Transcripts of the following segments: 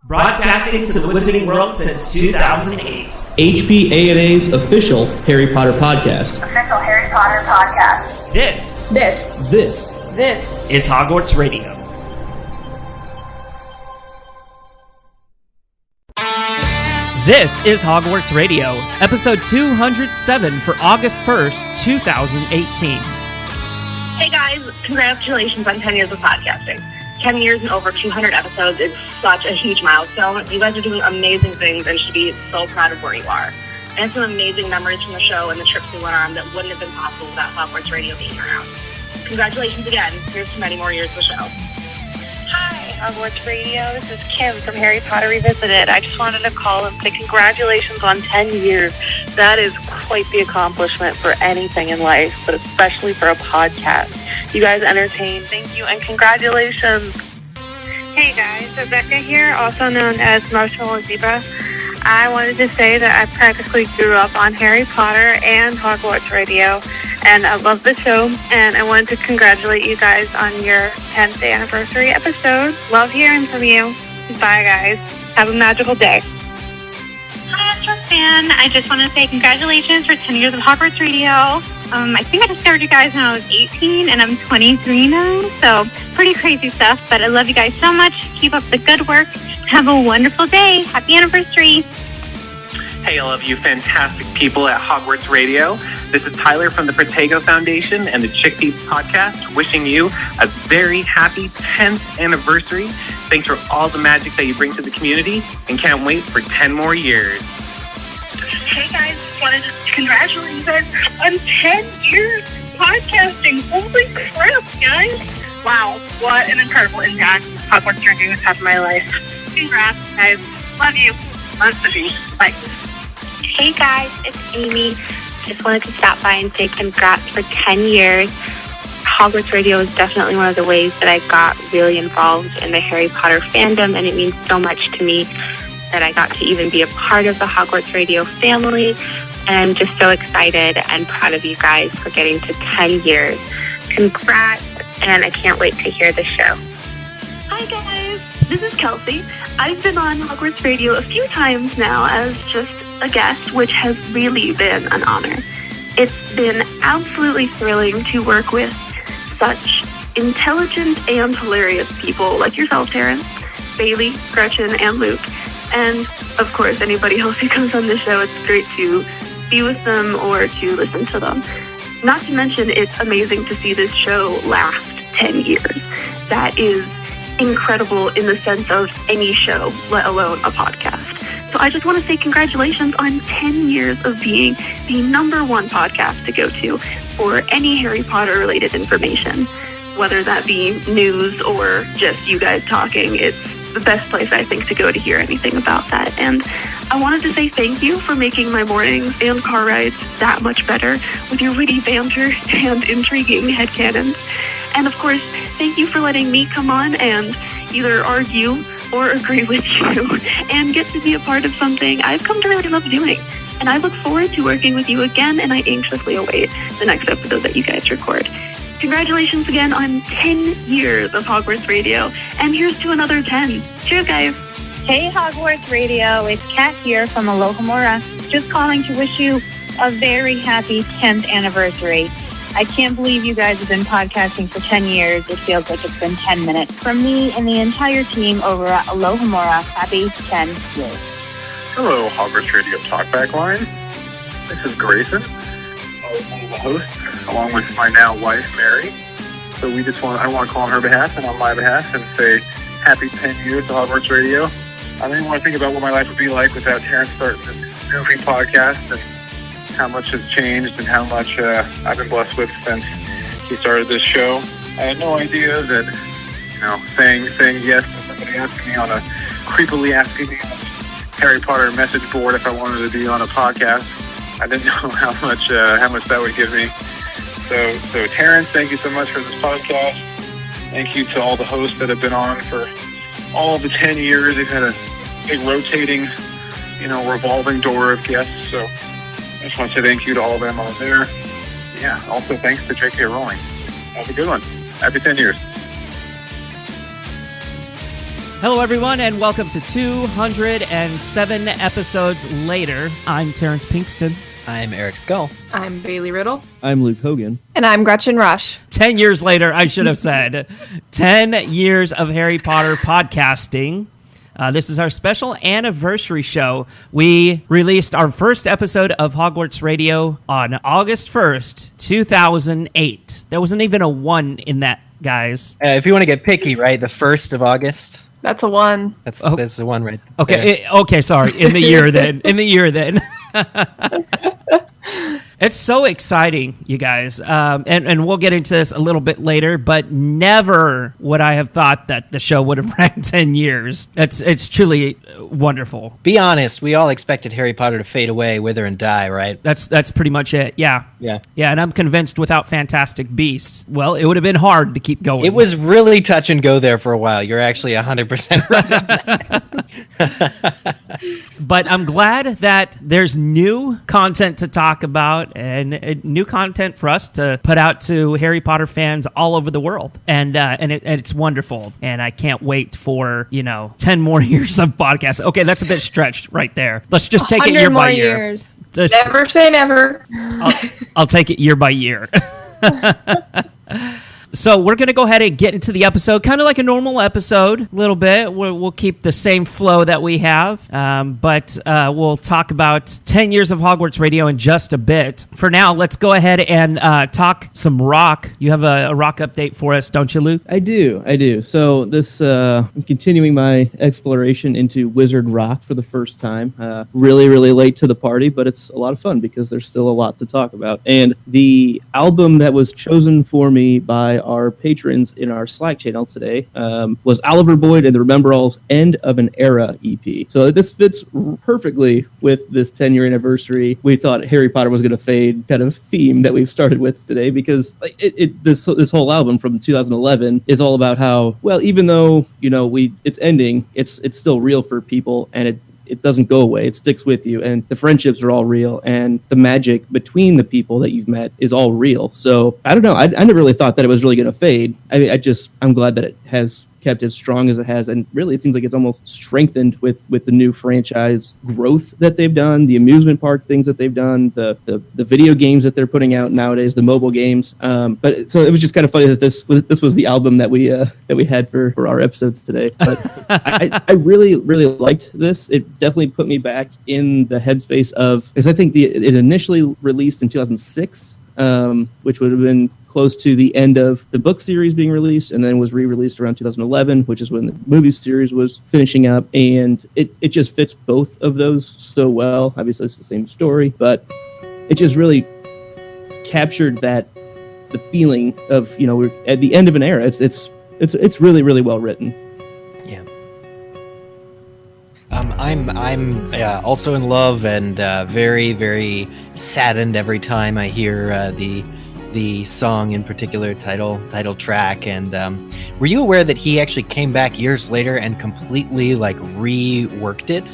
Broadcasting to the Wizarding World since 2008. HPA&A's official Harry Potter podcast. Official Harry Potter podcast. This is Hogwarts Radio. This is Hogwarts Radio, episode 207 for August 1st, 2018. Hey guys, congratulations on 10 years of podcasting. 10 years and over 200 episodes is such a huge milestone. You guys are doing amazing things and should be so proud of where you are. And some amazing memories from the show and the trips we went on that wouldn't have been possible without Hogwarts Radio being around. Congratulations again. Here's to many more years of the show. Hi, Hogwarts Radio. This is Kim from Harry Potter Revisited. I just wanted to call and say congratulations on 10 years. That is quite the accomplishment for anything in life, but especially for a podcast. You guys entertain. Thank you and congratulations. Hey guys, Rebecca here, also known as Marshmallow Zebra. I wanted to say that I practically grew up on Harry Potter and Hogwarts Radio, and I love the show, and I wanted to congratulate you guys on your 10th anniversary episode. Love hearing from you. Bye guys. Have a magical day. Hi, I'm Joanne. I just want to say congratulations for 10 years of Hogwarts Radio. I think I discovered you guys when I was 18, and I'm 23 now, so pretty crazy stuff, but I love you guys so much. Keep up the good work. Have a wonderful day. Happy anniversary. Hey, all of you fantastic people at Hogwarts Radio. This is Tyler from the Protego Foundation and the Chickpeas Podcast, wishing you a very happy 10th anniversary. Thanks for all the magic that you bring to the community, and can't wait for 10 more years. Hey guys, wanted to congratulate you guys on 10 years podcasting. Holy crap, guys. Wow, what an incredible impact Hogwarts Radio has had in my life. Congrats, guys. Love you. Love you. Bye. Hey guys, it's Amy. Just wanted to stop by and say congrats for 10 years. Hogwarts Radio is definitely one of the ways that I got really involved in the Harry Potter fandom, and it means so much to me that I got to even be a part of the Hogwarts Radio family. And I'm just so excited and proud of you guys for getting to 10 years. Congrats, and I can't wait to hear the show. Hi guys, this is Kelsey. I've been on Hogwarts Radio a few times now as just a guest, which has really been an honor. It's been absolutely thrilling to work with such intelligent and hilarious people like yourself, Terrence, Bailey, Gretchen, and Luke. And, of course, anybody else who comes on the show, it's great to be with them or to listen to them. Not to mention, it's amazing to see this show last 10 years. That is incredible in the sense of any show, let alone a podcast. So I just want to say congratulations on 10 years of being the #1 podcast to go to for any Harry Potter-related information, whether that be news or just you guys talking. It's the best place, I think, to go to hear anything about that. And I wanted to say thank you for making my mornings and car rides that much better with your witty banter and intriguing headcanons. And of course, thank you for letting me come on and either argue or agree with you and get to be a part of something I've come to really love doing. And I look forward to working with you again, and I anxiously await the next episode that you guys record. Congratulations again on 10 years of Hogwarts Radio, and here's to another 10. Cheers, guys. Hey, Hogwarts Radio. It's Kat here from Alohomora. Just calling to wish you a very happy 10th anniversary. I can't believe you guys have been podcasting for 10 years. It feels like it's been 10 minutes. From me and the entire team over at Alohomora, happy 10 years. Hello, Hogwarts Radio Talkback Line. This is Grayson, one of the hosts, along with my now wife, Mary. So I want to call on her behalf and on my behalf and say happy 10 years to Hogwarts Radio. I don't even want to think about what my life would be like without Terrence starting this goofy podcast and how much has changed and how much I've been blessed with since he started this show. I had no idea that, saying yes to somebody creepily asking me on a Harry Potter message board if I wanted to be on a podcast. I didn't know how much that would give me. So Terrence, thank you so much for this podcast. Thank you to all the hosts that have been on for all the 10 years. They've had a big rotating, revolving door of guests. So I just want to say thank you to all of them on there. Yeah, also thanks to J.K. Rowling. Have a good one. Happy 10 years. Hello, everyone, and welcome to 207 episodes later. I'm Terrence Pinkston. I'm Eric Skull. I'm Bailey Riddle. I'm Luke Hogan. And I'm Gretchen Rush. 10 years later, I should have said. 10 years of Harry Potter podcasting. This is our special anniversary show. We released our first episode of Hogwarts Radio on August 1st, 2008. There wasn't even a 1 in that, guys. If you want to get picky, right? The 1st of August. That's a 1. That's the 1 right there. Okay, sorry. In the year then. It's so exciting, you guys. And we'll get into this a little bit later, but never would I have thought that the show would have ran 10 years. It's truly wonderful. Be honest, we all expected Harry Potter to fade away, wither, and die, right? That's pretty much it, yeah. Yeah, and I'm convinced without Fantastic Beasts, well, it would have been hard to keep going. It was really touch and go there for a while. You're actually 100% right. But I'm glad that there's new content to talk about and new content for us to put out to Harry Potter fans all over the world. And it's wonderful. And I can't wait for, 10 more years of podcasts. Okay, that's a bit stretched right there. Let's just take it year by year. Years. Never say never. I'll take it year by year. So we're going to go ahead and get into the episode, kind of like a normal episode, a little bit. We'll keep the same flow that we have, but we'll talk about 10 years of Hogwarts Radio in just a bit. For now, let's go ahead and talk some rock. You have a rock update for us, don't you, Luke? I do. So this, I'm continuing my exploration into Wizard Rock for the first time. Really, really late to the party, but it's a lot of fun because there's still a lot to talk about. And the album that was chosen for me by our patrons in our Slack channel today was Oliver Boyd and the Remember-All's End of an Era EP. So this fits perfectly with this 10-year anniversary. We thought Harry Potter was going to fade kind of theme that we've started with today because this whole album from 2011 is all about how, well, even though, it's ending, it's still real for people, and it doesn't go away. It sticks with you, and the friendships are all real, and the magic between the people that you've met is all real. So I don't know. I never really thought that it was really going to fade. I'm glad that it has kept as strong as it has, and really it seems like it's almost strengthened with the new franchise growth that they've done, the amusement park things that they've done, the video games that they're putting out nowadays, the mobile games. But so it was just kind of funny that this was the album that we had for our episodes today. But I really, really liked this. It definitely put me back in the headspace of, because I think it initially released in 2006, which would have been close to the end of the book series being released, and then was re-released around 2011, which is when the movie series was finishing up, and it just fits both of those so well. Obviously, it's the same story, but it just really captured the feeling of, we're at the end of an era. It's really, really well written. Yeah. I'm also in love and very, very saddened every time I hear the song in particular, title track. And were you aware that he actually came back years later and completely reworked it?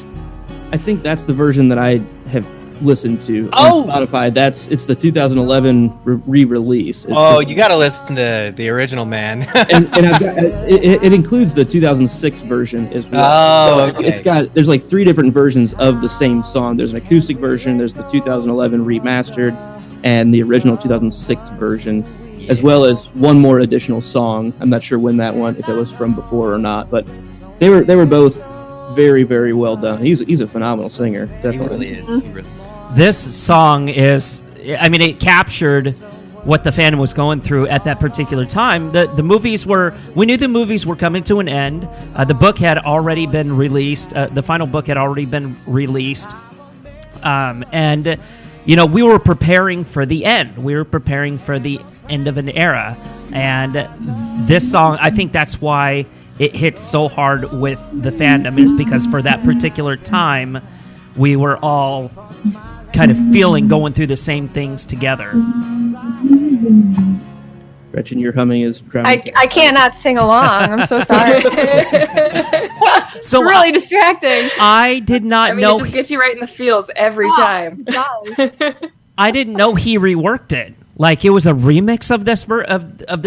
I think that's the version that I have listened to on Spotify. It's the 2011 re-release. You got to listen to the original, man. and I've got, it includes the 2006 version as well. Okay. There's 3 different versions of the same song. There's an acoustic version, there's the 2011 remastered, and the original 2006 version, as well as one more additional song. I'm not sure if it was from before or not, but they were both very, very well done. He's a phenomenal singer, definitely. He really is. This song is, it captured what the fandom was going through at that particular time. We knew the movies were coming to an end. The book had already been released. The final book had already been released. And we were preparing for the end. We were preparing for the end of an era. And this song, I think that's why it hits so hard with the fandom, is because for that particular time, we were all kind of going through the same things together. Gretchen, your humming is drowning. I cannot sing along. I'm so sorry. So really distracting. I did not know. It just gets you right in the feels every time. It does. I didn't know he reworked it. Like it was a remix of this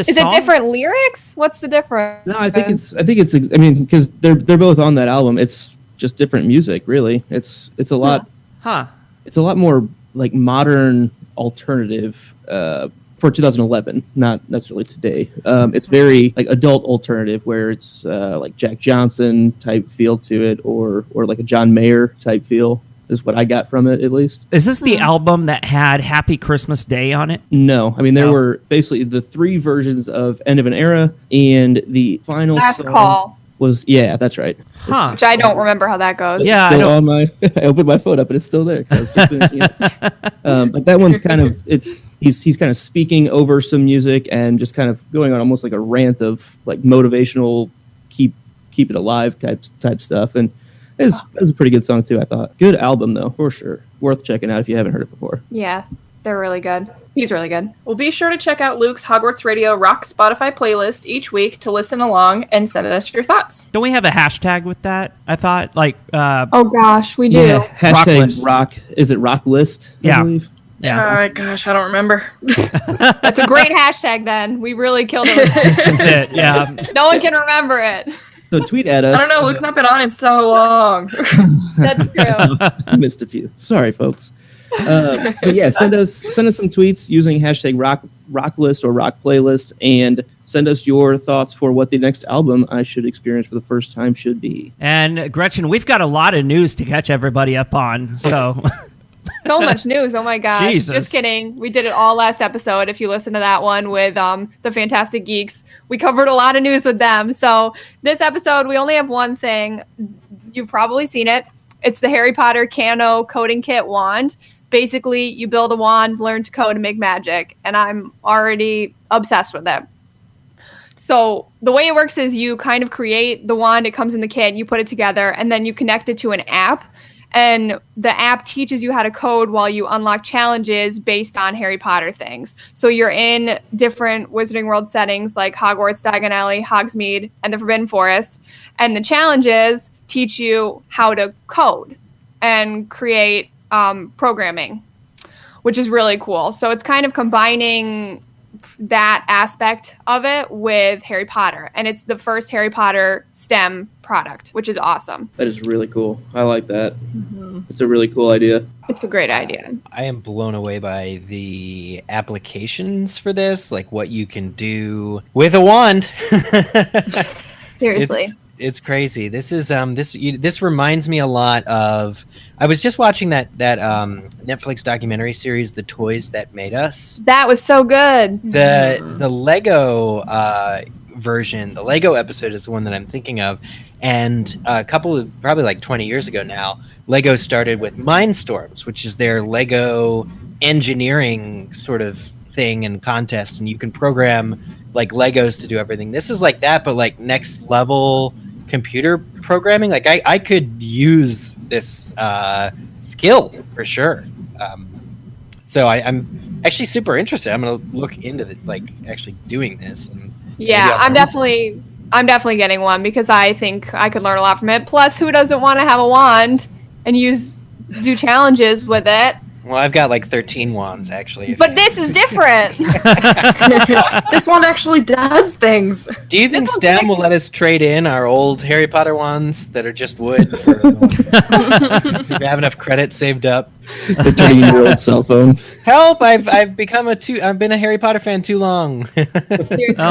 Is song? it different lyrics? What's the difference? No, I think it's. I mean, because they're both on that album. It's just different music, really. It's a lot. Huh. It's a lot more like modern alternative for 2011, not necessarily today. It's very like adult alternative, where it's like Jack Johnson type feel to it, or like a John Mayer type feel. Is what I got from it, at least. Is this the album that had Happy Christmas Day on it? No. I mean, there were basically the 3 versions of End of an Era, and the final Last song Call. was, yeah, that's right. Huh. Which I don't remember how that goes. Yeah, Still on my, I opened my phone up, and it's still there. 'Cause I was just doing, but that one's kind of, he's kind of speaking over some music and just kind of going on almost like a rant of like motivational, keep it alive type stuff. And it was a pretty good song too, I thought. Good album though, for sure. Worth checking out if you haven't heard it before. Yeah, they're really good. He's really good. Well, be sure to check out Luke's Hogwarts Radio Rock Spotify playlist each week to listen along and send us your thoughts. Don't we have a hashtag with that? I thought like Oh gosh, we do. Yeah, hashtag list. rock. Is it rock list? I Yeah. believe? Yeah. Gosh, I don't remember. That's a great hashtag then. We really killed it. That's it. Yeah. No one can remember it. So tweet at us. I don't know. Luke's not been on in so long. That's true. I missed a few. Sorry, folks. But yeah, send us some tweets using hashtag rock list or rock playlist, and send us your thoughts for what the next album I should experience for the first time should be. And Gretchen, we've got a lot of news to catch everybody up on. So So much news. Oh my gosh. Jesus. Just kidding. We did it all last episode. If you listen to that one with the Fantastic Geeks, we covered a lot of news with them. So this episode, we only have one thing. You've probably seen it. It's the Harry Potter Cano coding kit wand. Basically, you build a wand, learn to code, and make magic. And I'm already obsessed with it. So the way it works is you kind of create the wand. It comes in the kit. You put it together, and then you connect it to an app. And the app teaches you how to code while you unlock challenges based on Harry Potter things. So you're in different Wizarding World settings like Hogwarts, Diagon Alley, Hogsmeade, and the Forbidden Forest. And the challenges teach you how to code and create programming, which is really cool. So it's kind of combining that aspect of it with Harry Potter. And it's the first Harry Potter STEM product, which is awesome. That is really cool. I like that. Mm-hmm. It's a really cool idea. It's a great idea. I am blown away by the applications for this, like what you can do with a wand. Seriously. It's crazy. This is this reminds me a lot of. I was just watching that Netflix documentary series, "The Toys That Made Us." That was so good. The Lego version, the Lego episode is the one that I'm thinking of, and a couple of probably like 20 years ago now, Lego started with Mindstorms, which is their Lego engineering sort of thing and contest, and you can program like Legos to do everything. This is like that, but like next level computer programming. Like I could use this skill for sure. So I'm actually super interested. I'm gonna look into like actually doing this. And yeah, I'm definitely getting one because I think I could learn a lot from it. Plus, who doesn't want to have a wand and do challenges with it? Well, I've got like 13 wands actually. But this is different. This one actually does things. Do you think STEM will let us trade in our old Harry Potter wands that are just wood? For if you have enough credits saved up. The 13-year-old cell phone. Help! I've been a Harry Potter fan too long. Oh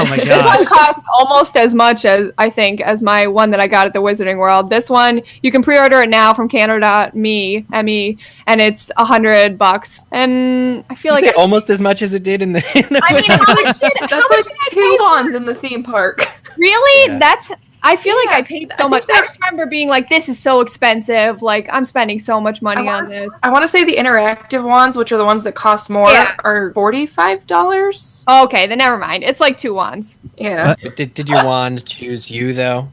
my god. This one costs almost as much as I think as my one that I got at the Wizarding World. This one you can pre-order it now from Canada.me, and it's $100. And I feel like almost as much as it did in the. I mean, how much did That's like 2 wands in the theme park. Really? Yeah. I feel like I paid so much. I just remember being like, this is so expensive. Like, I'm spending so much money on this. I want to say the interactive wands, which are the ones that cost more, are $45. Oh, okay, then never mind. It's like 2 wands. Yeah. Did your wand choose you though?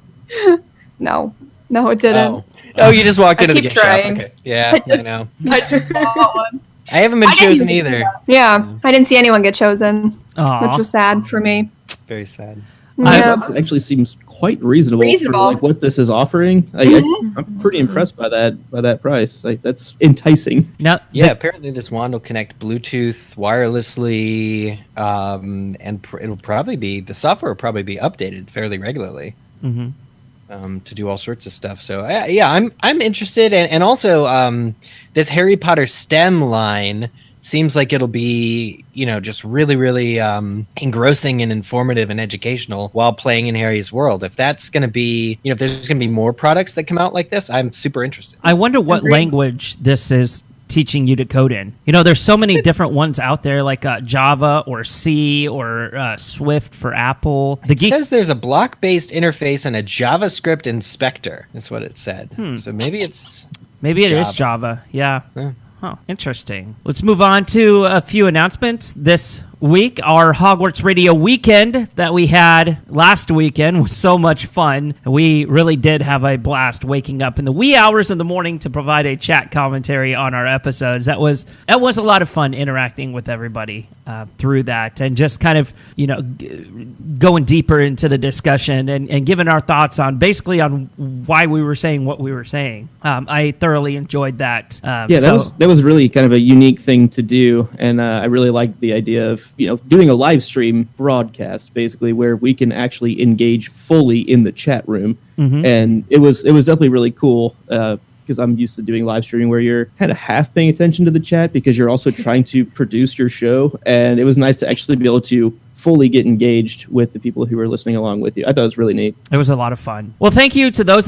No, it didn't. Oh, you just walked into the keep gift trying. shop. Okay. Yeah, I know. I just bought one. I haven't been chosen either. Yeah, I didn't see anyone get chosen, Aw. which was sad for me. Very sad. Yeah. It actually seems quite reasonable, Reasonable. for like what this is offering. I'm pretty impressed by that price. Like, that's enticing. Now, Yeah, apparently this wand will connect Bluetooth wirelessly, and it'll probably be, the software will probably be updated fairly regularly. To do all sorts of stuff. So yeah, I'm interested, and also this Harry Potter STEM line seems like it'll be, just really, really engrossing and informative and educational while playing in Harry's world. If that's going to be, if there's going to be more products that come out like this, I'm super interested. I wonder what language this is teaching you to code in. There's so many different ones out there, like Java or C or Swift for Apple. It says there's a block-based interface and a JavaScript inspector. That's what it said. So maybe it is Java. Yeah. Oh, interesting. Let's move on to a few announcements. This week, our Hogwarts Radio weekend that we had last weekend was so much fun. We really did have a blast waking up in the wee hours of the morning to provide a chat commentary on our episodes. That was a lot of fun interacting with everybody through that, and just kind of going deeper into the discussion and giving our thoughts on why we were saying what we were saying. I thoroughly enjoyed that. That was really kind of a unique thing to do, and I really liked the idea of doing a live stream broadcast, basically, where we can actually engage fully in the chat room. And it was definitely really cool, because I'm used to doing live streaming where you're kind of half paying attention to the chat because you're also trying to produce your show, and it was nice to actually be able to fully get engaged with the people who are listening along with you. I thought it was really neat. It was a lot of fun. Well, thank you to those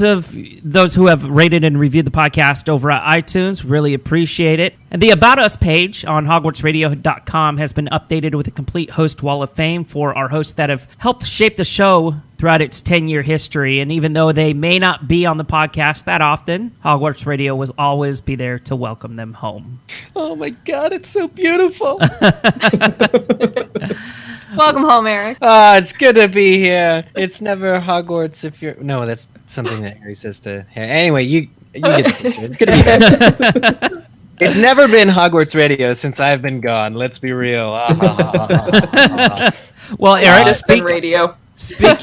who have rated and reviewed the podcast over at iTunes. Really appreciate it. And the About Us page on HogwartsRadio.com has been updated with a complete host wall of fame for our hosts that have helped shape the show throughout its 10-year history. And even though they may not be on the podcast that often, Hogwarts Radio will always be there to welcome them home. Oh my God, it's so beautiful. Welcome home, Eric. It's good to be here. It's never Hogwarts if you're... No, that's something that Harry says to Harry. Anyway, you get the picture. It's good to be here. It's never been Hogwarts Radio since I've been gone. Let's be real. Well, Eric, just been radio. Speaking...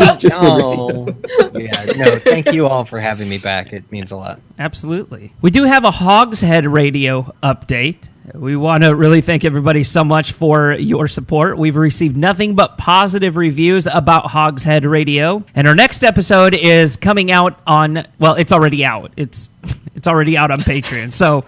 Thank you all for having me back. It means a lot. Absolutely. We do have a Hogshead Radio update. We want to really thank everybody so much for your support. We've received nothing but positive reviews about Hogshead Radio. And our next episode is coming out on, well, it's already out. It's already out on Patreon. So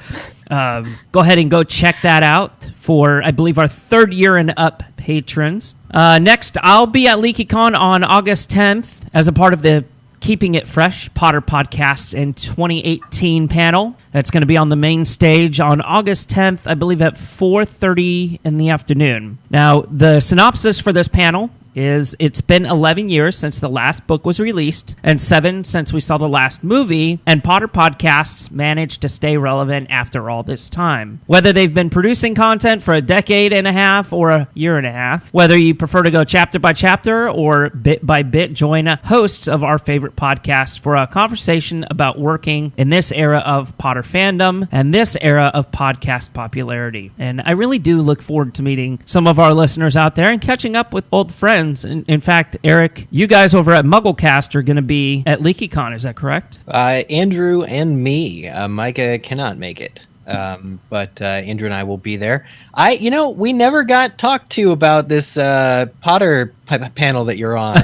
go ahead and go check that out for, I believe, our 3rd year and up patrons. Next, I'll be at LeakyCon on August 10th as a part of the Keeping It Fresh Potter Podcasts in 2018 panel. That's going to be on the main stage on August 10th, I believe at 4:30 in the afternoon. Now, the synopsis for this panel is it's been 11 years since the last book was released and 7 since we saw the last movie, and Potter podcasts managed to stay relevant after all this time. Whether they've been producing content for a decade and a half or a year and a half, whether you prefer to go chapter by chapter or bit by bit, join hosts of our favorite podcast for a conversation about working in this era of Potter fandom and this era of podcast popularity. And I really do look forward to meeting some of our listeners out there and catching up with old friends. In fact, Eric, you guys over at MuggleCast are going to be at LeakyCon, is that correct? Andrew and me. Micah cannot make it. But Andrew and I will be there. We never got talked to about this Potter panel that you're on.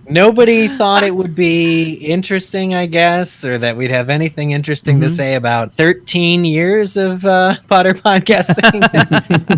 Nobody thought it would be interesting, I guess, or that we'd have anything interesting to say about 13 years of Potter podcasting.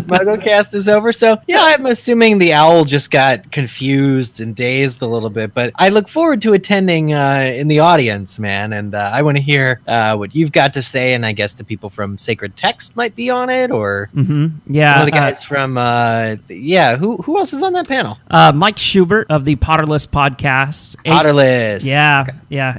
MuggleCast is over. So, yeah, I'm assuming the owl just got confused and dazed a little bit. But I look forward to attending in the audience, man. And I want to hear what you've got to say. And I guess the people from Sacred Text might be on it, or yeah, one of the guys from who else is on that panel? Mike Schubert of the Potterless podcast. Potterless, yeah.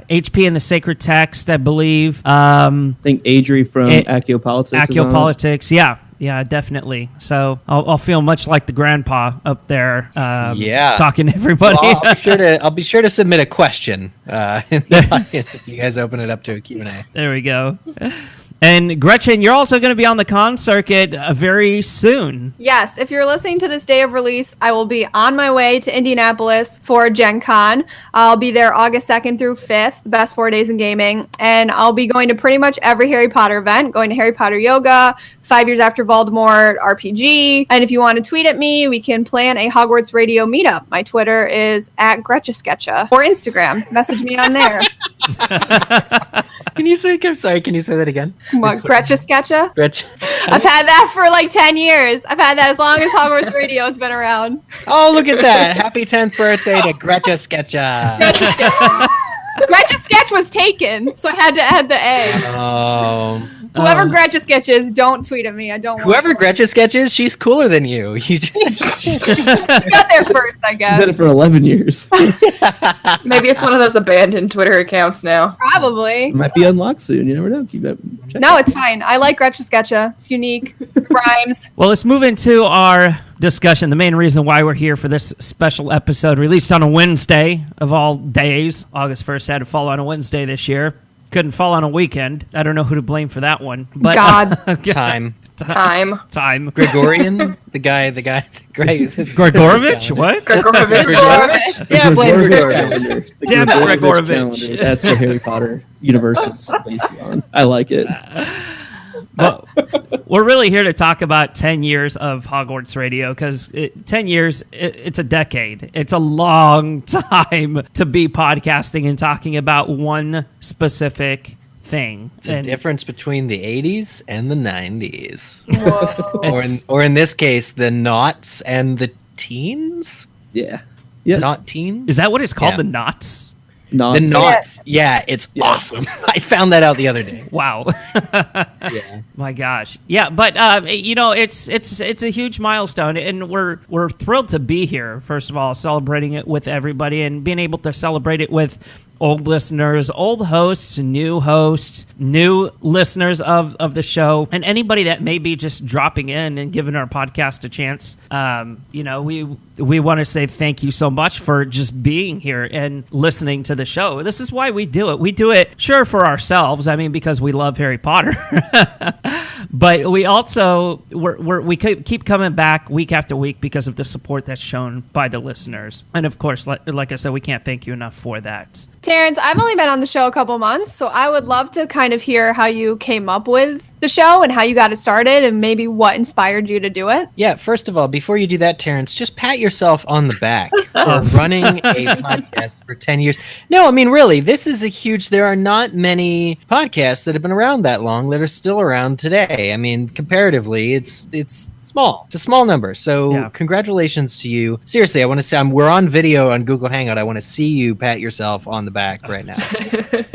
HP and the Sacred Text, I believe. I think Adri from Aciopolitics. Aciopolitics, yeah, definitely. So I'll feel much like the grandpa up there, talking to everybody. Well, I'll be sure to submit a question in the audience if you guys open it up to a Q&A. There we go. And Gretchen, you're also going to be on the con circuit very soon. Yes, if you're listening to this day of release, I will be on my way to Indianapolis for Gen Con. I'll be there August 2nd through 5th, the best 4 days in gaming. And I'll be going to pretty much every Harry Potter event, going to Harry Potter Yoga, 5 Years After Voldemort, RPG. And if you want to tweet at me, we can plan a Hogwarts Radio meetup. My Twitter is @GretchaSketcha or Instagram. Message me on there. Can you say that again? What, GretchaSketcha? Gretch. I've had that for like 10 years. I've had that as long as Hogwarts Radio has been around. Oh, look at that. Happy 10th birthday to GretchaSketcha. Gretcha Sketch was taken, so I had to add the A. Whoever Gretcha Sketch is, don't tweet at me. I don't want Whoever Gretcha Sketch is, she's cooler than you. You got there first, I guess. She's had it for 11 years. Maybe it's one of those abandoned Twitter accounts now. Probably. It might be unlocked soon. You never know. Keep it. No, it's fine. I like Gretcha Sketcha. It's unique. It rhymes. Well, let's move into our discussion. The main reason why we're here for this special episode, released on a Wednesday of all days. August 1st had to fall on a Wednesday this year. Couldn't fall on a weekend. I don't know who to blame for that one. But God. Time. Gregorian? the guy. Gregorovich? What? Gregorovich? Yeah, blame Gregorovich. Damn it, Gregorovich. Calendar. That's what Harry Potter universe is based on. I like it. Well, we're really here to talk about 10 years of Hogwarts Radio because 10 years, it's a decade. It's a long time to be podcasting and talking about one specific thing. It's a difference between the 80s and the 90s. or in this case, the noughts and the teens? Yeah. Not teens? Is that what it's called, the noughts? Nonsense. The knots. Yeah, it's awesome. I found that out the other day. Wow. Yeah. My gosh. Yeah, but it's a huge milestone, and we're thrilled to be here. First of all, celebrating it with everybody and being able to celebrate it with old listeners, old hosts, new listeners of the show, and anybody that may be just dropping in and giving our podcast a chance. We want to say thank you so much for just being here and listening to the show. This is why we do it. We do it, sure, for ourselves. I mean, because we love Harry Potter. But we also we keep coming back week after week because of the support that's shown by the listeners. And of course, like I said, we can't thank you enough for that. Terrence, I've only been on the show a couple months, so I would love to kind of hear how you came up with the show and how you got it started and maybe what inspired you to do it. Yeah, first of all, before you do that, Terrence, just pat yourself on the back for running a podcast for 10 years. No, I mean, really, this is there are not many podcasts that have been around that long that are still around today. I mean, comparatively, it's small. It's a small number. So Congratulations to you. Seriously, I want to say we're on video on Google Hangout. I want to see you pat yourself on the back right now.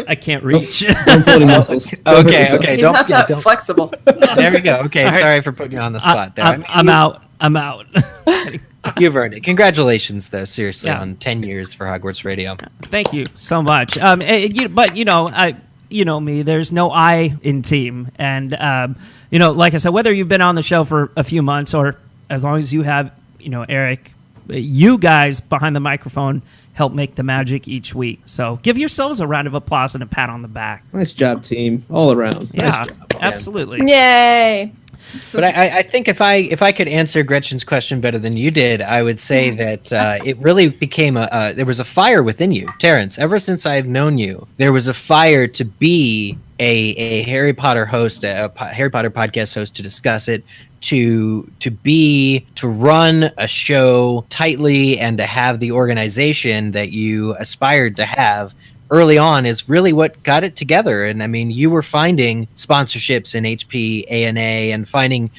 I can't reach. Don't put any muscles. Okay. He's not that flexible. There we go. Okay, sorry for putting you on the spot there. I'm out. You've earned it. Congratulations, though, seriously, on 10 years for Hogwarts Radio. Thank you so much. But you know me, there's no I in team. And, like I said, whether you've been on the show for a few months or as long as you have, Eric, you guys behind the microphone help make the magic each week. So give yourselves a round of applause and a pat on the back. Nice job, team. All around. Yeah, nice job. Absolutely. Yay. But I think if I could answer Gretchen's question better than you did, I would say that it really became there was a fire within you, Terrence. Ever since I've known you, there was a fire to be a Harry Potter host, a Harry Potter podcast host, to discuss it, to run a show tightly, and to have the organization that you aspired to have early on is really what got it together. And I mean, you were finding sponsorships in HP, ANA, and finding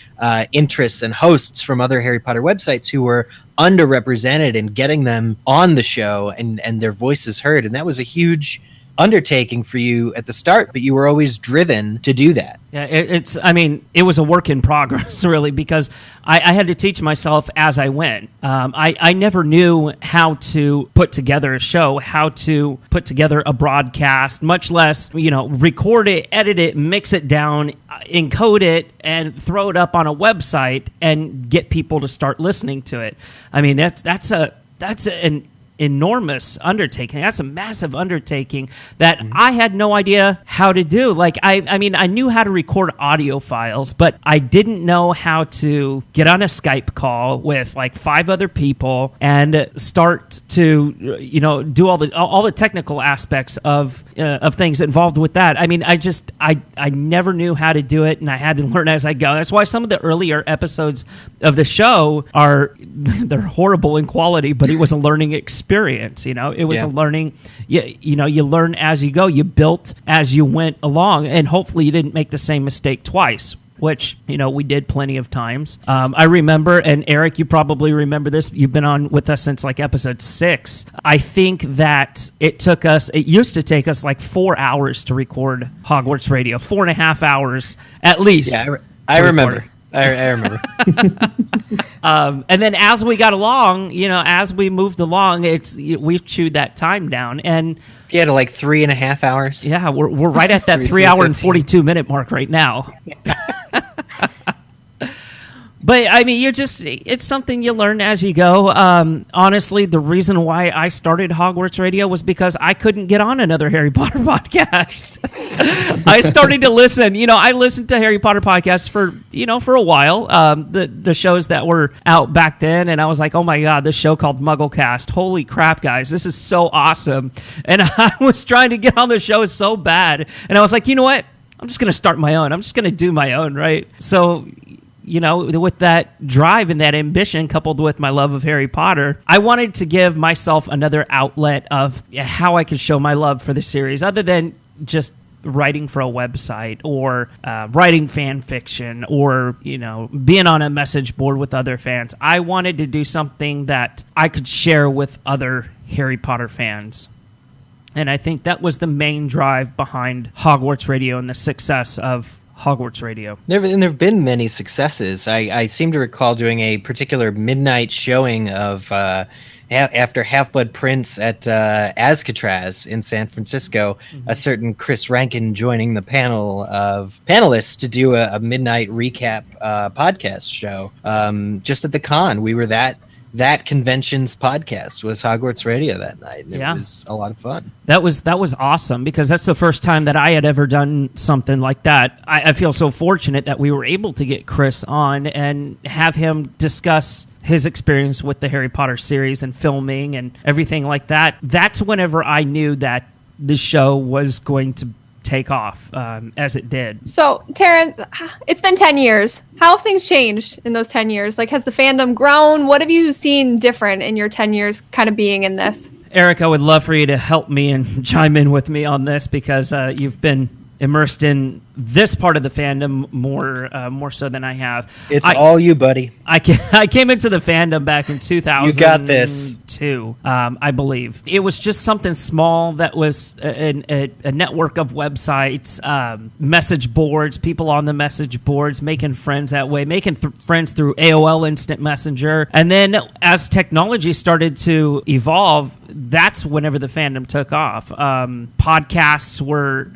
interests and hosts from other Harry Potter websites who were underrepresented and getting them on the show and their voices heard. And that was a huge undertaking for you at the start, but you were always driven to do that. Yeah, it was a work in progress, really, because I had to teach myself as I went. I never knew how to put together a show, how to put together a broadcast, much less, record it, edit it, mix it down, encode it, and throw it up on a website and get people to start listening to it. I mean, that's an enormous undertaking. That's a massive undertaking that I had no idea how to do. Like, I mean, I knew how to record audio files, but I didn't know how to get on a Skype call with like 5 other people and start to, you know, do all the technical aspects of things involved with that. I mean, I never knew how to do it, and I had to learn as I go. That's why some of the earlier episodes of the show they're horrible in quality, but it was a learning experience. You know, it was a learning. You know, you learn as you go. You built as you went along, and hopefully you didn't make the same mistake twice, which, you know, we did plenty of times. I remember, and Eric, you probably remember this. You've been on with us since like episode 6. I think that it used to take us like 4 hours to record Hogwarts Radio, 4.5 hours at least. Yeah, I remember. I remember. And then as we got along, you know, as we moved along, we've chewed that time down, and you had like 3.5 hours. Yeah, we're right at that 3 hour and 42 minute mark right now. But I mean, it's something you learn as you go. Honestly, the reason why I started Hogwarts Radio was because I couldn't get on another Harry Potter podcast. I started to listen. You know, I listened to Harry Potter podcasts for a while. The shows that were out back then, and I was like, oh my God, this show called MuggleCast. Holy crap, guys, this is so awesome. And I was trying to get on the show so bad, and I was like, you know what? I'm just going to start my own. I'm just going to do my own, right? So, you know, with that drive and that ambition coupled with my love of Harry Potter, I wanted to give myself another outlet of how I could show my love for the series, other than just writing for a website or writing fan fiction or, you know, being on a message board with other fans. I wanted to do something that I could share with other Harry Potter fans. And I think that was the main drive behind Hogwarts Radio and the success of Hogwarts Radio. There have been many successes. I seem to recall doing a particular midnight showing of after Half-Blood Prince at Azcatraz in San Francisco, a certain Chris Rankin joining the panel of panelists to do a midnight recap podcast show. Just at the con, we were that convention's podcast was Hogwarts Radio that night. It was a lot of fun. That was awesome, because that's the first time that I had ever done something like that. I feel so fortunate that we were able to get Chris on and have him discuss his experience with the Harry Potter series and filming and everything like that. That's whenever I knew that the show was going to take off, as it did. So, Terrence, it's been 10 years. How have things changed in those 10 years? Like, has the fandom grown? What have you seen different in your 10 years kind of being in this? Eric, I would love for you to help me and chime in with me on this, because you've been immersed in this part of the fandom more so than I have. It's all you, buddy. I came into the fandom back in 2002. You got this. I believe. It was just something small that was a network of websites, message boards, people on the message boards, making friends that way, making friends through AOL Instant Messenger. And then as technology started to evolve, that's whenever the fandom took off. Podcasts were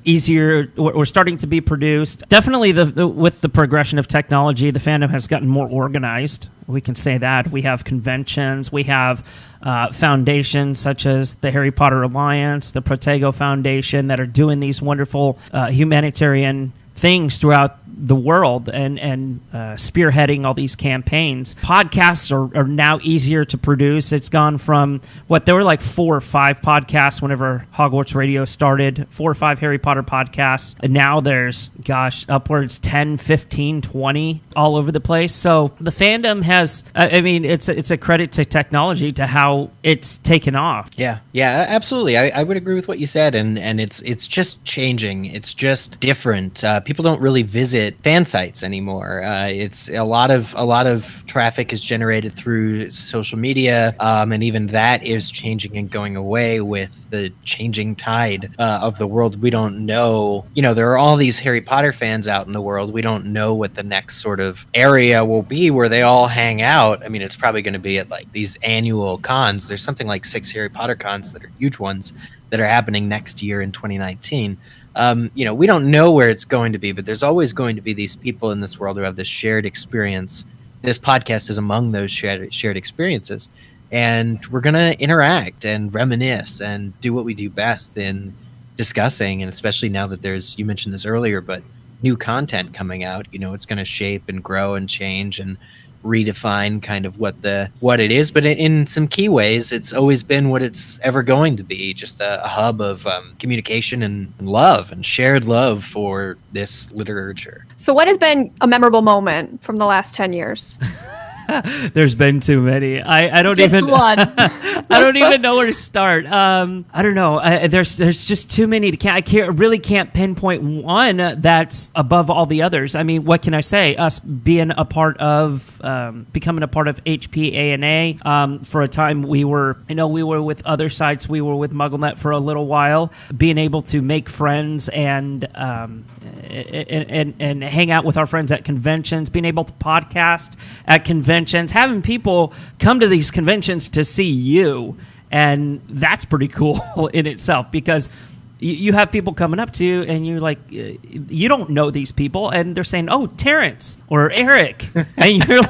easier, were starting to be produced. Definitely with the progression of technology, the fandom has gotten more organized. We can say that. We have conventions. We have foundations such as the Harry Potter Alliance, the Protego Foundation, that are doing these wonderful humanitarian things throughout the world and spearheading all these campaigns. Podcasts are now easier to produce. It's gone from there were like 4 or 5 podcasts whenever Hogwarts Radio started, 4 or 5 Harry Potter podcasts, and now there's upwards 10, 15, 20 all over the place. So the fandom has, it's a credit to technology to how it's taken off. Yeah, absolutely. I would agree with what you said, and it's just changing. It's just different. People don't really visit fan sites anymore. It's a lot of traffic is generated through social media, and even that is changing and going away with the changing tide of the world. We don't know, there are all these Harry Potter fans out in the world. We don't know what the next sort of area will be where they all hang out. I mean, it's probably going to be at like these annual cons. There's something like 6 Harry Potter cons that are huge ones that are happening next year in 2019. We don't know where it's going to be, but there's always going to be these people in this world who have this shared experience. This podcast is among those shared experiences. and we're going to interact and reminisce and do what we do best in discussing. And especially now that you mentioned this earlier, but new content coming out, it's going to shape and grow and change and redefine kind of what it is. But in some key ways, it's always been what it's ever going to be, just a hub of communication and love and shared love for this literature. So what has been a memorable moment from the last 10 years? There's been too many. I don't Just even one. I don't even know where to start. I don't know. There's just too many to count. Really can't pinpoint one that's above all the others. I mean, what can I say? Us being a part of becoming a part of HPANA for a time. We were with other sites. We were with MuggleNet for a little while. Being able to make friends and hang out with our friends at conventions, being able to podcast at conventions, having people come to these conventions to see you, and that's pretty cool in itself, because you have people coming up to you and you're like, you don't know these people, and they're saying, "Oh, Terrence or Eric," and you're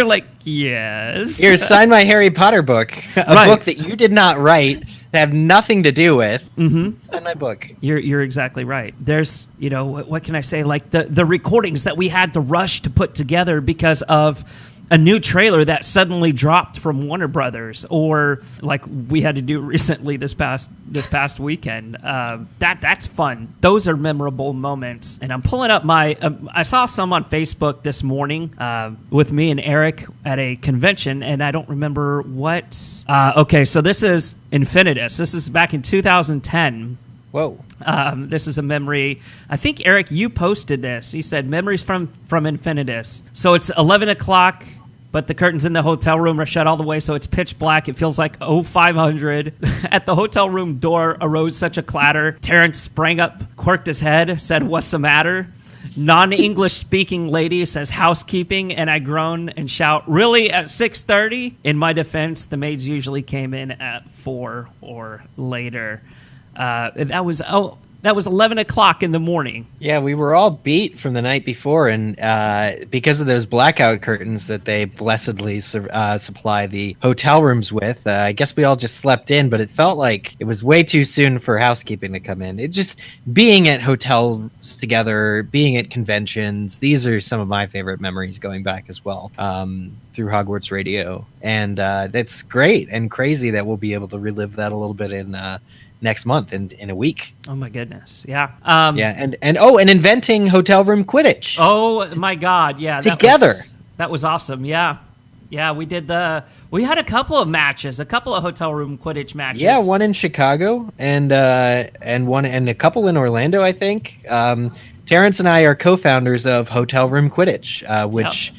like, "Yes." Here, sign my Harry Potter book, a book that you did not write, that have nothing to do with. Mm-hmm. Sign my book. You're exactly right. There's, what can I say? Like the recordings that we had to rush to put together because of a new trailer that suddenly dropped from Warner Brothers, or like we had to do recently this past weekend. That's fun. Those are memorable moments. And I'm pulling up I saw some on Facebook this morning with me and Eric at a convention, and I don't remember what. Okay, so this is Infinitus. This is back in 2010. Whoa. This is a memory. I think, Eric, you posted this. He said, "Memories from Infinitus." So it's 11 o'clock, but the curtains in the hotel room are shut all the way, so it's pitch black. It feels like 0500. At the hotel room door arose such a clatter. Terrence sprang up, quirked his head, said, "What's the matter?" Non-English speaking lady says, "Housekeeping," and I groan and shout, "Really, at 6:30? In my defense, the maids usually came in at 4 or later. That was 11 o'clock in the morning. Yeah, we were all beat from the night before, and because of those blackout curtains that they blessedly supply the hotel rooms with, I guess we all just slept in, but it felt like it was way too soon for housekeeping to come in. It just, being at hotels together, being at conventions, these are some of my favorite memories going back as well, through Hogwarts Radio. And that's great and crazy that we'll be able to relive that a little bit in next month, in a week. Oh my goodness. Yeah. And inventing hotel room Quidditch. Oh my God. Yeah. Together. That was awesome. Yeah. Yeah. We had a couple of matches, a couple of hotel room Quidditch matches. Yeah. One in Chicago and a couple in Orlando, I think. Terrence and I are co-founders of Hotel Room Quidditch, which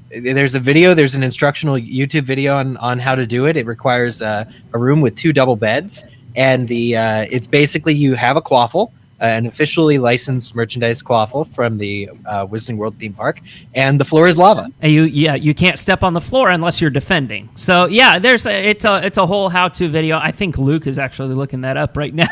there's an instructional YouTube video on how to do it. It requires a room with 2 double beds. And it's basically, you have a quaffle, an officially licensed merchandise quaffle from the Wizarding World theme park, and the floor is lava. And you can't step on the floor unless you're defending. So yeah, it's a whole how-to video. I think Luke is actually looking that up right now.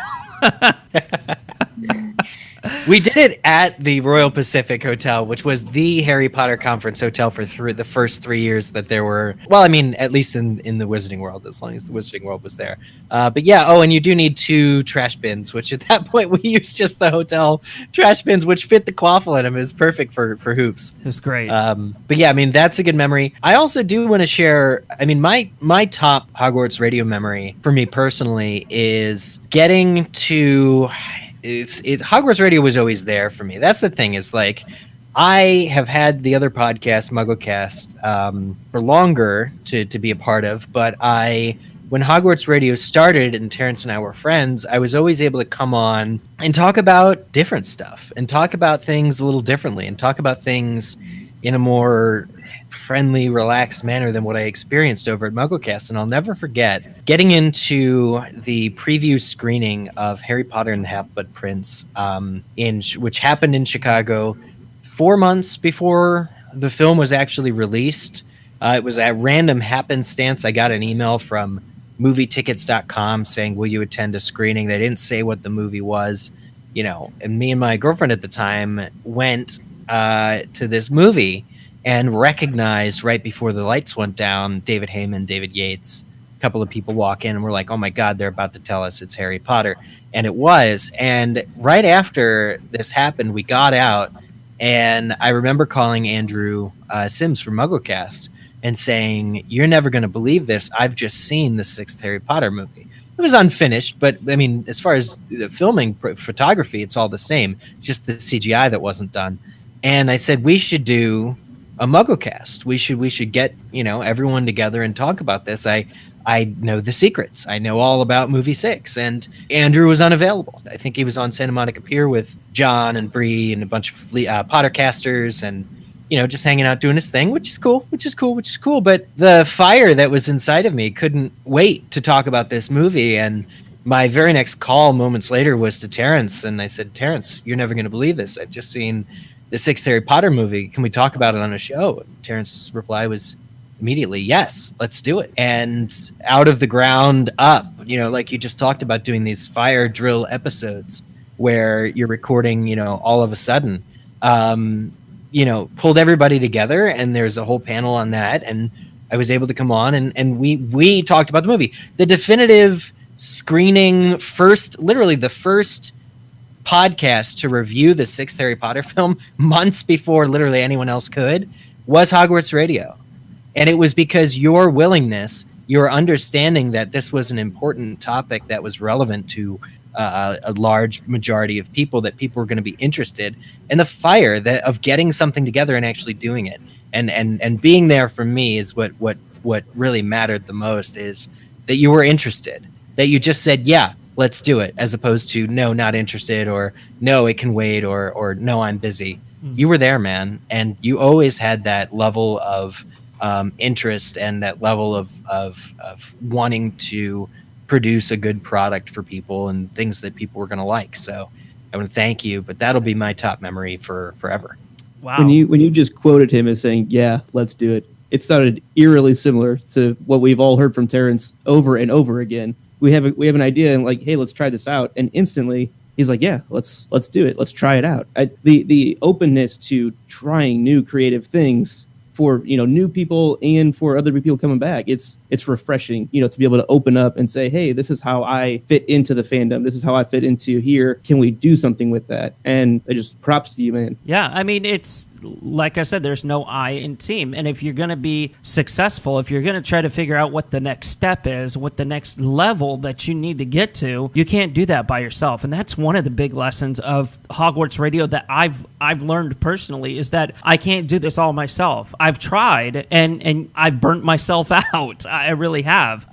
We did it at the Royal Pacific Hotel, which was the Harry Potter conference hotel for the first 3 years that there were. Well, I mean, at least in the Wizarding World, as long as the Wizarding World was there. But yeah, and you do need 2 trash bins, which at that point we used just the hotel trash bins, which fit the quaffle in them. It was perfect for hoops. It was great. But yeah, I mean, that's a good memory. I also do want to share, I mean, my top Hogwarts Radio memory for me personally is getting to... Hogwarts Radio was always there for me. That's the thing, is like, I have had the other podcast, MuggleCast, for longer to be a part of, but when Hogwarts Radio started and Terrence and I were friends, I was always able to come on and talk about different stuff and talk about things a little differently and talk about things in a more friendly, relaxed manner than what I experienced over at MuggleCast. And I'll never forget getting into the preview screening of Harry Potter and the Half-Blood Prince, which happened in Chicago 4 months before the film was actually released. It was at random happenstance. I got an email from movietickets.com saying, "Will you attend a screening?" They didn't say what the movie was, and me and my girlfriend at the time went to this movie and recognized right before the lights went down David Heyman, David Yates, couple of people walk in and we're like, oh my God, they're about to tell us it's Harry Potter. And it was. And right after this happened, we got out, and I remember calling Andrew Sims from MuggleCast and saying, you're never going to believe this. I've just seen the 6th Harry Potter movie. It was unfinished, but I mean, as far as the filming, photography, it's all the same. Just the CGI that wasn't done. And I said, we should do a MuggleCast. We should get, everyone together and talk about this. I know the secrets. I know all about movie 6, and Andrew was unavailable. I think he was on Santa Monica Pier with John and Bree and a bunch of Pottercasters, and just hanging out doing his thing, which is cool. But the fire that was inside of me couldn't wait to talk about this movie. And my very next call moments later was to Terrence, and I said, Terrence, you're never going to believe this. I've just seen the 6th Harry Potter movie. Can we talk about it on a show? And Terrence's reply was immediately, yes, let's do it. And out of the ground up, like you just talked about, doing these fire drill episodes where you're recording, all of a sudden, pulled everybody together, and there's a whole panel on that. And I was able to come on and we talked about the movie. The definitive screening literally the first podcast to review the 6th Harry Potter film months before literally anyone else could was Hogwarts Radio. And it was because your willingness, your understanding that this was an important topic that was relevant to a large majority of people, that people were going to be interested, and the fire of getting something together and actually doing it, and being there for me is what really mattered the most, is that you were interested, that you just said, yeah, let's do it, as opposed to no, not interested, or no, it can wait, or no, I'm busy. You were there, man, and you always had that level of interest and that level of wanting to produce a good product for people and things that people were going to like. So I want to thank you, but that'll be my top memory for forever. Wow. When you just quoted him as saying, yeah, let's do it, it sounded eerily similar to what we've all heard from Terrence over and over again. We have an idea and like, hey, let's try this out. And instantly he's like, yeah, let's do it. Let's try it out. The openness to trying new creative things for new people and for other people coming back, it's refreshing, to be able to open up and say, hey, this is how I fit into the fandom, this is how I fit into here, can we do something with that? And it just props to you, man. Yeah, I mean, it's like I said, there's no I in team. And if you're going to be successful, if you're going to try to figure out what the next step is, what the next level that you need to get to, you can't do that by yourself. And that's one of the big lessons of Hogwarts Radio that I've learned personally, is that I can't do this all myself. I've tried and I've burnt myself out. I really have.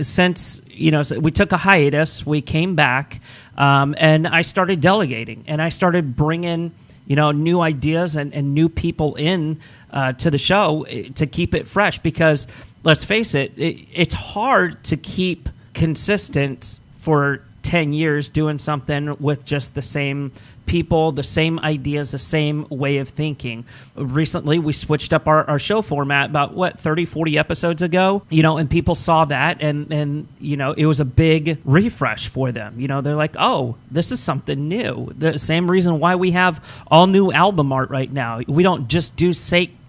Since we took a hiatus, we came back, and I started delegating, and I started bringing new ideas and new people in to the show to keep it fresh. Because let's face it, it's hard to keep consistent for 10 years doing something with just the same people, the same ideas, the same way of thinking. Recently, we switched up our show format about 30, 40 episodes ago, and people saw that and it was a big refresh for them. They're like, oh, this is something new. The same reason why we have all new album art right now. We don't just do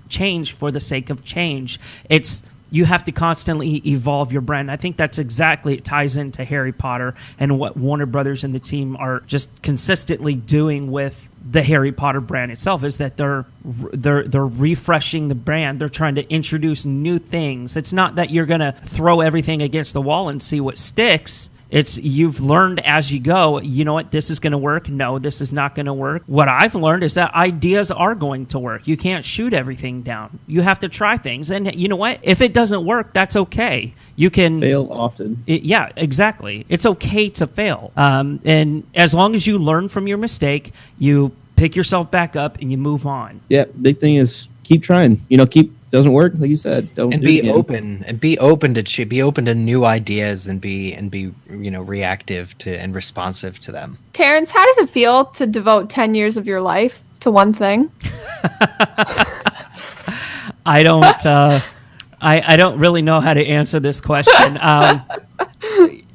change for the sake of change. You have to constantly evolve your brand. I think that's exactly, it ties into Harry Potter and what Warner Brothers and the team are just consistently doing with the Harry Potter brand itself, is that they're refreshing the brand. They're trying to introduce new things. It's not that you're going to throw everything against the wall and see what sticks. It's you've learned as you go, you know what, this is going to work. No, this is not going to work. What I've learned is that ideas are going to work. You can't shoot everything down. You have to try things. And you know what? If it doesn't work, that's okay. You can fail often. Yeah, exactly. It's okay to fail. And as long as you learn from your mistake, you pick yourself back up and you move on. Yeah, big thing is keep trying. Doesn't work, like you said. Be open to new ideas and be reactive to and responsive to them. Terrence, how does it feel to devote 10 years of your life to one thing? I don't really know how to answer this question.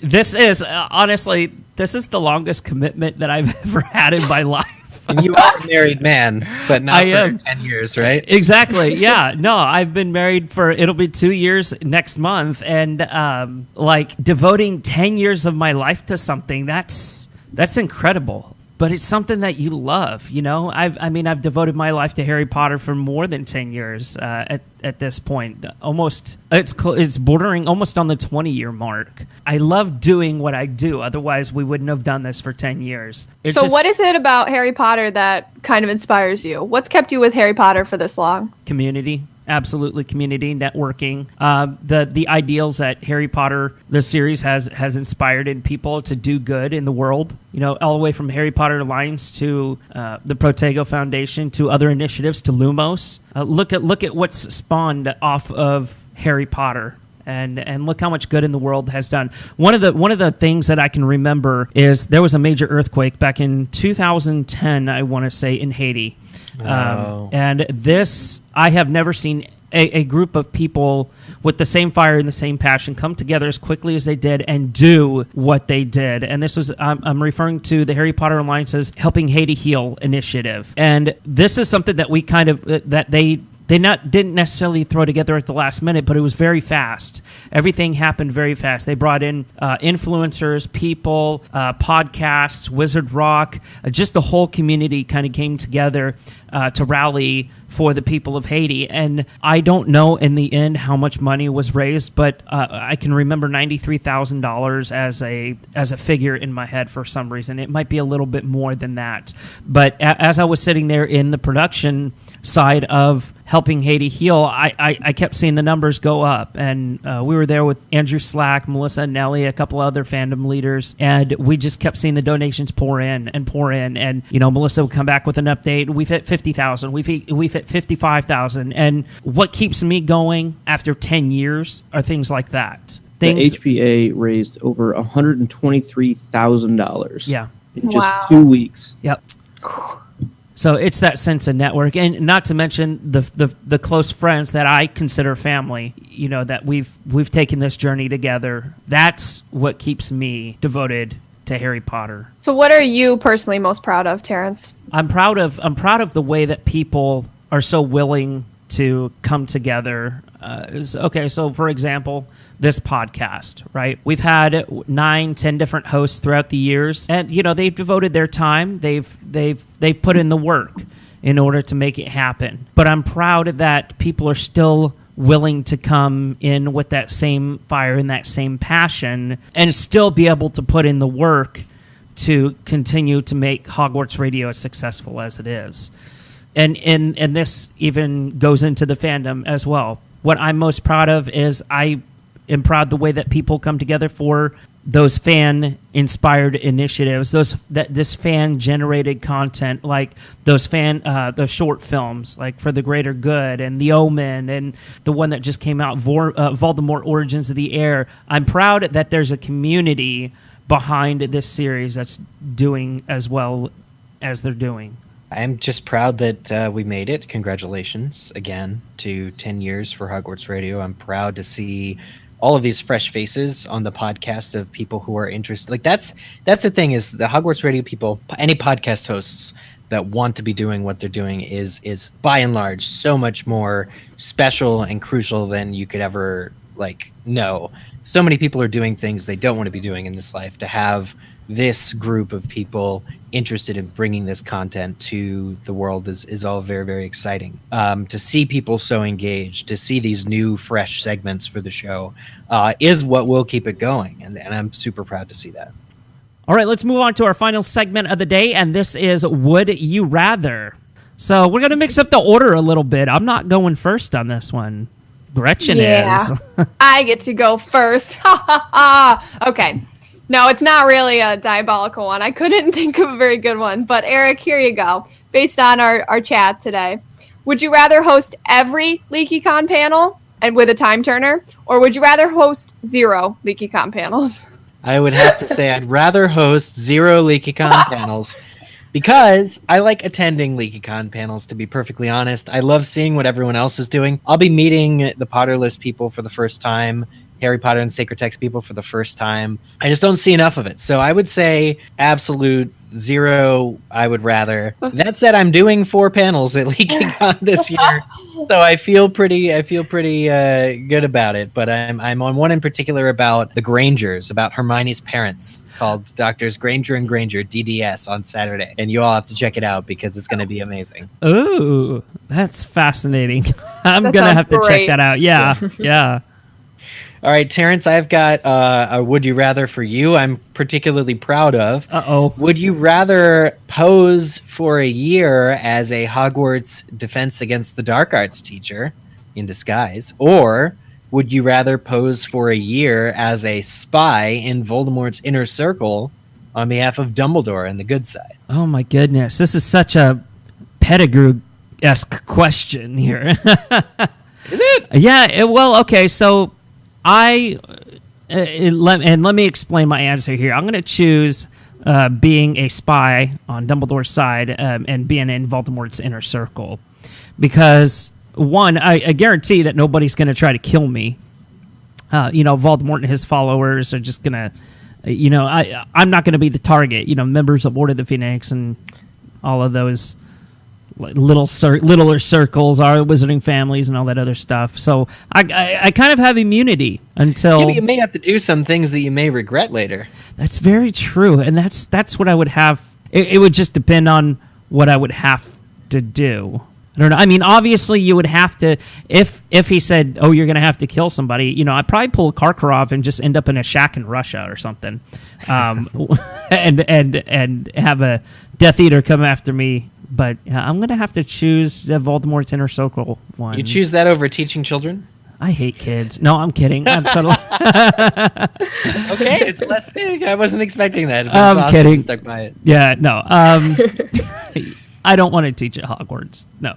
This is honestly the longest commitment that I've ever had in my life. And you are a married man, but not I for am. 10 years, right? Exactly. Yeah. No, I've been married it'll be 2 years next month. And like devoting 10 years of my life to something, that's incredible. But it's something that you love, you know. I've devoted my life to Harry Potter for more than 10 years at this point. Almost, it's bordering almost on the 20-year mark. I love doing what I do. Otherwise, we wouldn't have done this for 10 years. What is it about Harry Potter that kind of inspires you? What's kept you with Harry Potter for this long? Community. Absolutely, community, networking, the ideals that Harry Potter, the series, has inspired in people to do good in the world. You know, all the way from Harry Potter Alliance to the Protego Foundation to other initiatives to Lumos. Look at what's spawned off of Harry Potter. And look how much good in the world has done. One of the things that I can remember is there was a major earthquake back in 2010, I want to say, in Haiti. And this, I have never seen a group of people with the same fire and the same passion come together as quickly as they did and do what they did. And this was, I'm referring to the Harry Potter Alliance's Helping Haiti Heal initiative. And this is something that we kind of, that they didn't necessarily throw together at the last minute, but it was very fast. Everything happened very fast. They brought in influencers, people, podcasts, Wizard Rock, just the whole community kind of came together to rally for the people of Haiti. And I don't know in the end how much money was raised, but I can remember $93,000 as a figure in my head for some reason. It might be a little bit more than that. But as I was sitting there in the production side of Helping Haiti Heal, I kept seeing the numbers go up. And we were there with Andrew Slack, Melissa Nelly, a couple other fandom leaders, and we just kept seeing the donations pour in. And, you know, Melissa would come back with an update. We've hit 50,000. We've hit 55,000. And what keeps me going after 10 years are things like that. The HPA raised over $123,000. Yeah. In just 2 weeks. Yep. So it's that sense of network, and not to mention the close friends that I consider family. You know, that we've taken this journey together. That's what keeps me devoted to Harry Potter. So, what are you personally most proud of, Terrence? I'm proud of the way that people are so willing to come together. Okay, so for example, this podcast, right? We've had 9-10 different hosts throughout the years, and you know they've devoted their time. They've put in the work in order to make it happen. But I'm proud that people are still willing to come in with that same fire and that same passion, and still be able to put in the work to continue to make Hogwarts Radio as successful as it is. And this even goes into the fandom as well. What I'm most proud of is I am proud the way that people come together for those fan-inspired initiatives, this fan-generated content, like those short films, like For the Greater Good and The Omen, and the one that just came out, Voldemort: Origins of the Heir. I'm proud that there's a community behind this series that's doing as well as they're doing. I'm just proud that we made it. Congratulations again to 10 years for Hogwarts Radio. I'm proud to see all of these fresh faces on the podcast of people who are interested. Like that's the thing, is the Hogwarts Radio people, any podcast hosts that want to be doing what they're doing is by and large so much more special and crucial than you could ever know. So many people are doing things they don't want to be doing in this life. To have this group of people interested in bringing this content to the world is all very, very exciting. To see people so engaged, to see these new, fresh segments for the show is what will keep it going. And I'm super proud to see that. All right, let's move on to our final segment of the day, and this is Would You Rather? So we're going to mix up the order a little bit. I'm not going first on this one. Gretchen is. I get to go first. Okay. No, it's not really a diabolical one. I couldn't think of a very good one. But Eric, here you go. Based on our chat today. Would you rather host every LeakyCon panel and with a time turner? Or would you rather host 0 LeakyCon panels? I would have to say I'd rather host 0 LeakyCon panels. Because I like attending LeakyCon panels, to be perfectly honest. I love seeing what everyone else is doing. I'll be meeting the Potterless people for the first time, Harry Potter and Sacred Text people for the first time. I just don't see enough of it. So I would say absolute zero I would rather. That said, I'm doing 4 panels at LeakyCon this year, so I feel pretty good about it. But I'm on one in particular about the Grangers, about Hermione's parents, called Doctors Granger and Granger DDS on Saturday, and you all have to check it out because it's going to be amazing. Ooh, that's fascinating. I'm That gonna sounds have to check great. that out. Yeah, yeah. All right, Terrence, I've got a would you rather for you I'm particularly proud of. Uh-oh. Would you rather pose for a year as a Hogwarts Defense Against the Dark Arts teacher in disguise, or would you rather pose for a year as a spy in Voldemort's inner circle on behalf of Dumbledore and the good side? Oh my goodness, this is such a Pettigrew-esque question here. Is it? Yeah. Well, okay. So let me explain my answer here. I'm going to choose being a spy on Dumbledore's side and being in Voldemort's inner circle, because one, I guarantee that nobody's going to try to kill me. Voldemort and his followers are just going to, I'm not going to be the target. Members of Order of the Phoenix and all of those littler circles, our wizarding families, and all that other stuff. So I kind of have immunity until. Yeah, but you may have to do some things that you may regret later. That's very true, and that's what I would have. It would just depend on what I would have to do. I don't know. I mean, obviously, you would have to. If he said, "Oh, you're going to have to kill somebody," I'd probably pull Karkaroff and just end up in a shack in Russia or something, and have a Death Eater come after me. But I'm going to have to choose Voldemort's inner circle one. You choose that over teaching children? I hate kids. No, I'm kidding. I'm totally. Okay, it's less big. I wasn't expecting that. But I'm it's awesome kidding. you stuck by it. Yeah, no. I don't want to teach at Hogwarts. No.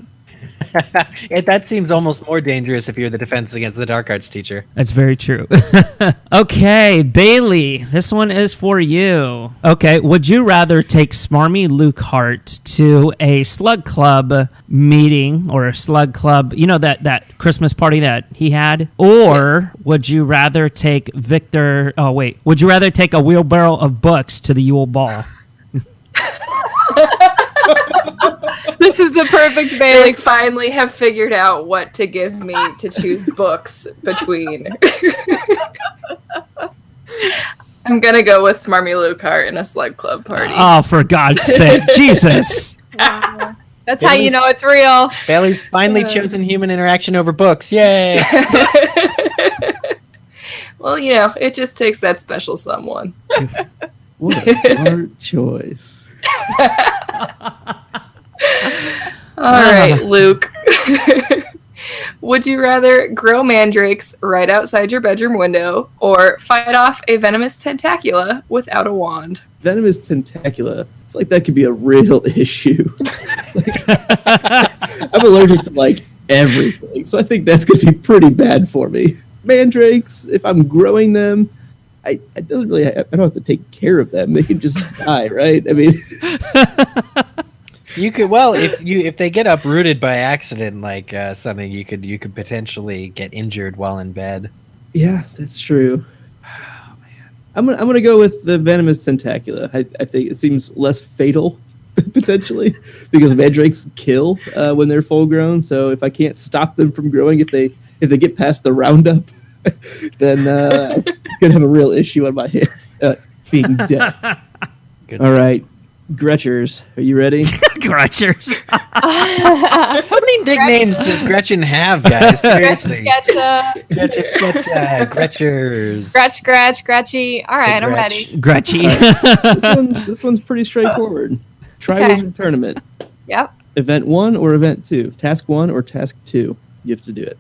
That seems almost more dangerous if you're the Defense Against the Dark Arts teacher. That's very true. Okay, Bailey, this one is for you. Okay, would you rather take smarmy Luke Hart to a Slug Club meeting or a Slug Club, that Christmas party that he had? Or would you rather take would you rather take a wheelbarrow of books to the Yule Ball? This is the perfect Bailey. They finally have figured out what to give me to choose books between. I'm gonna go with Smarmy Lucart in a Slug Club party. Oh, for God's sake. Jesus. That's how you know it's real. Bailey's finally chosen human interaction over books. Yay! Well, it just takes that special someone. What a smart choice. All right, Luke. Would you rather grow mandrakes right outside your bedroom window or fight off a venomous tentacula without a wand? Venomous tentacula. It's like that could be a real issue. I'm allergic to everything, so I think that's going to be pretty bad for me. Mandrakes, if I'm growing them, I don't have to take care of them. They can just die, right? I mean, You could if they get uprooted by accident, something, you could potentially get injured while in bed. Yeah, that's true. Oh, man, I'm gonna go with the venomous tentacula. I think it seems less fatal potentially because mandrakes kill when they're full grown. So if I can't stop them from growing, if they get past the Roundup, then I'm gonna have a real issue on my hands being dead. All right. Gretchers, are you ready? Gretchers. How many nicknames does Gretchen have, guys? Seriously. Gretchers. Gretch, Gretchy. All right, I'm ready. Gretchy. This one's pretty straightforward. Tri-Wizard Tournament. Yep. Event 1 or Event 2? Task 1 or Task 2? You have to do it.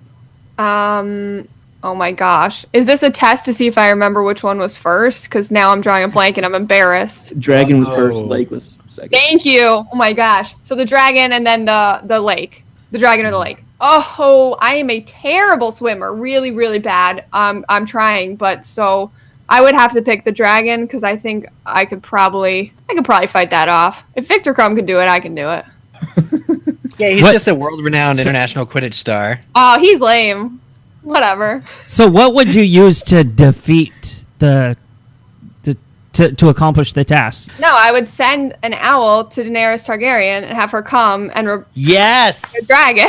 Oh my gosh. Is this a test to see if I remember which one was first? Because now I'm drawing a blank and I'm embarrassed. Dragon was first, Lake was second. Thank you. Oh my gosh. So the dragon and then the lake. The dragon or the lake. Oh, I am a terrible swimmer. Really, really bad. I'm trying, but so I would have to pick the dragon because I think I could probably fight that off. If Victor Crumb can do it, I can do it. Yeah, he's just a world-renowned international Quidditch star. Oh, he's lame. Whatever. So what would you use to defeat to accomplish the task. No, I would send an owl to Daenerys Targaryen and have her come and yes, a dragon.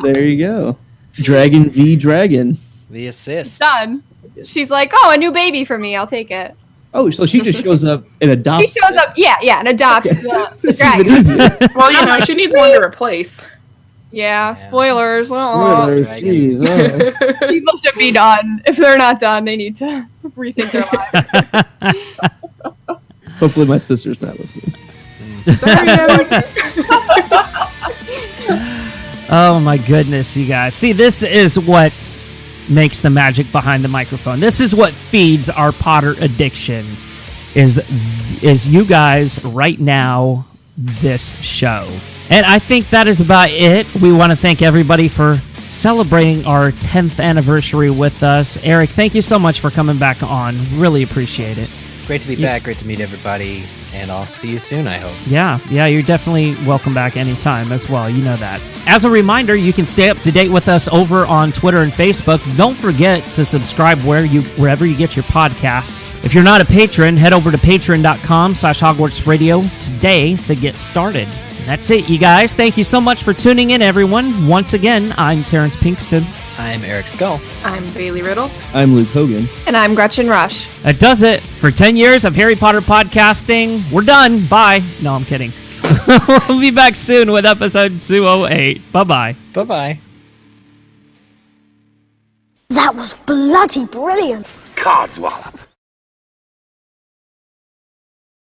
There you go. Dragon v. Dragon. The assist. Done. She's like, oh, a new baby for me. I'll take it. Oh, so she just shows up and adopts. She shows up, and adopts the It's dragon. even easier. Well, she needs one to replace. Yeah, spoilers. Spoilers, jeez. Oh. People should be done. If they're not done, they need to rethink their lives. Hopefully my sister's not listening. Oh my goodness, you guys. See, this is what makes the magic behind the microphone. This is what feeds our Potter addiction. Is you guys right now, this show. And I think that is about it. We want to thank everybody for celebrating our 10th anniversary with us. Eric, thank you so much for coming back on. Really appreciate it. Great to be back. Great to meet everybody. And I'll see you soon, I hope. Yeah, you're definitely welcome back anytime as well. You know that. As a reminder, you can stay up to date with us over on Twitter and Facebook. Don't forget to subscribe wherever you get your podcasts. If you're not a patron, head over to patreon.com/Hogwarts Radio today to get started. And that's it, you guys. Thank you so much for tuning in, everyone. Once again, I'm Terrence Pinkston. I'm Eric Skull. I'm Bailey Riddle. I'm Luke Hogan. And I'm Gretchen Rush. That does it for 10 years of Harry Potter podcasting. We're done. Bye. No, I'm kidding. We'll be back soon with episode 208. Bye-bye. Bye-bye. That was bloody brilliant. Codswallop.